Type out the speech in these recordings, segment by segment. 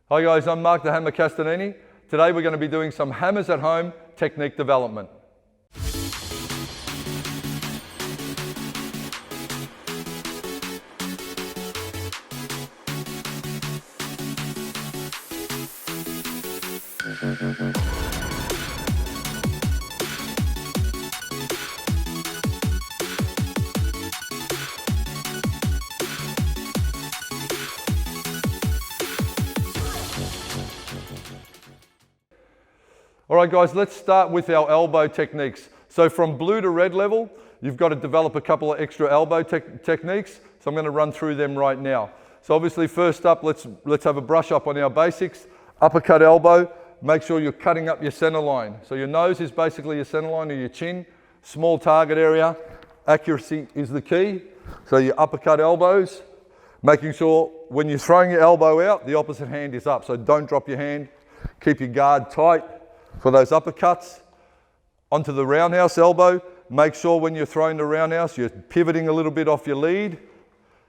Hi guys, I'm Mark the Hammer Castagnini. Today we're going to be doing some hammers at home technique development. Alright guys, let's start with our elbow techniques. So from blue to red level, you've got to develop a couple of extra elbow techniques. So I'm going to run through them right now. So obviously first up, let's have a brush up on our basics. Uppercut elbow, make sure you're cutting up your center line. So your nose is basically your center line or your chin. Small target area, accuracy is the key. So your uppercut elbows, making sure when you're throwing your elbow out, the opposite hand is up. So don't drop your hand, keep your guard tight. For those uppercuts, onto the roundhouse elbow, make sure when you're throwing the roundhouse, you're pivoting a little bit off your lead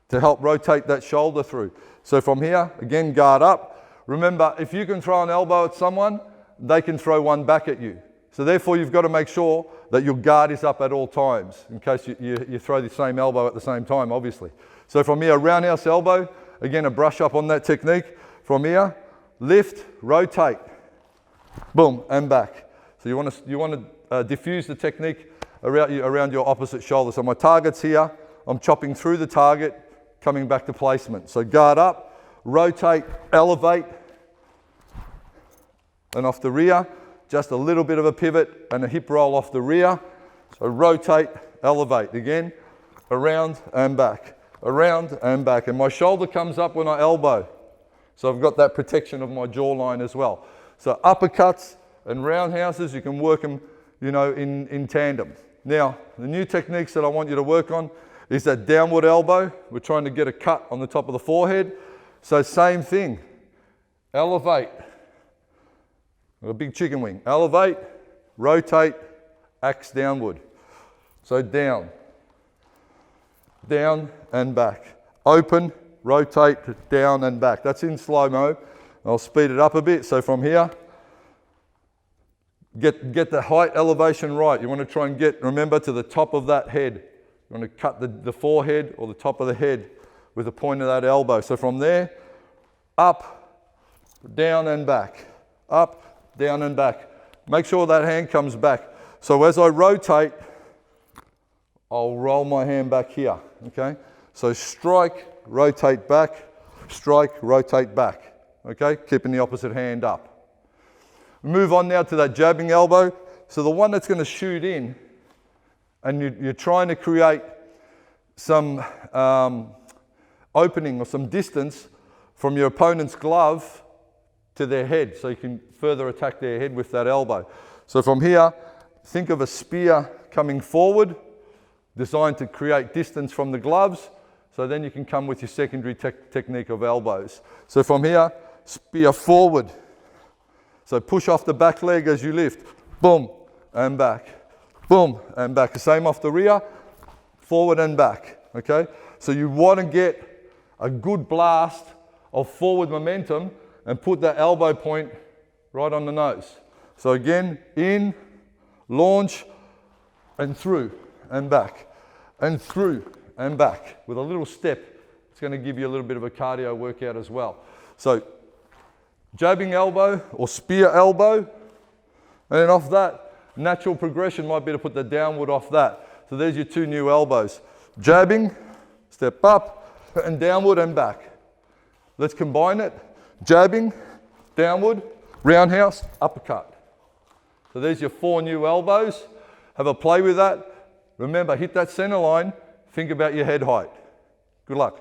to help rotate that shoulder through. So from here, again, guard up. Remember, if you can throw an elbow at someone, they can throw one back at you. So therefore, you've got to make sure that your guard is up at all times, in case you throw the same elbow at the same time, obviously. So from here, roundhouse elbow, again, a brush up on that technique. From here, lift, rotate. Boom, and back. So you want to diffuse the technique around your opposite shoulder. So my target's here. I'm chopping through the target, coming back to placement. So guard up, rotate, elevate, and off the rear, just a little bit of a pivot and a hip roll off the rear. So rotate, elevate. Again, around and back, around and back. And my shoulder comes up when I elbow. So I've got that protection of my jawline as well. So uppercuts and roundhouses, you can work them, in tandem. Now, the new techniques that I want you to work on is that downward elbow. We're trying to get a cut on the top of the forehead. So same thing, elevate, a big chicken wing. Elevate, rotate, axe downward. So down, down and back. Open, rotate, down and back. That's in slow-mo. I'll speed it up a bit. So from here, get the height elevation right. You want to try and remember, to the top of that head. You want to cut the forehead or the top of the head with the point of that elbow. So from there, up, down and back. Up, down and back. Make sure that hand comes back. So as I rotate, I'll roll my hand back here, okay? So strike, rotate back, strike, rotate back. Okay, keeping the opposite hand up. Move on now to that jabbing elbow. So the one that's going to shoot in, and you're trying to create some opening or some distance from your opponent's glove to their head, so you can further attack their head with that elbow. So from here, think of a spear coming forward, designed to create distance from the gloves, so then you can come with your secondary technique of elbows. So from here, spear forward. So push off the back leg as you lift. Boom, and back. Boom, and back. The same off the rear, forward and back. Okay? So you want to get a good blast of forward momentum and put that elbow point right on the nose. So again, in, launch, and through, and back. And through, and back. With a little step, it's going to give you a little bit of a cardio workout as well. So jabbing elbow or spear elbow, and then off that, natural progression might be to put the downward off that. So there's your two new elbows. Jabbing, step up, and downward and back. Let's combine it. Jabbing, downward, roundhouse, uppercut. So there's your 4 new elbows. Have a play with that. Remember, hit that center line. Think about your head height. Good luck.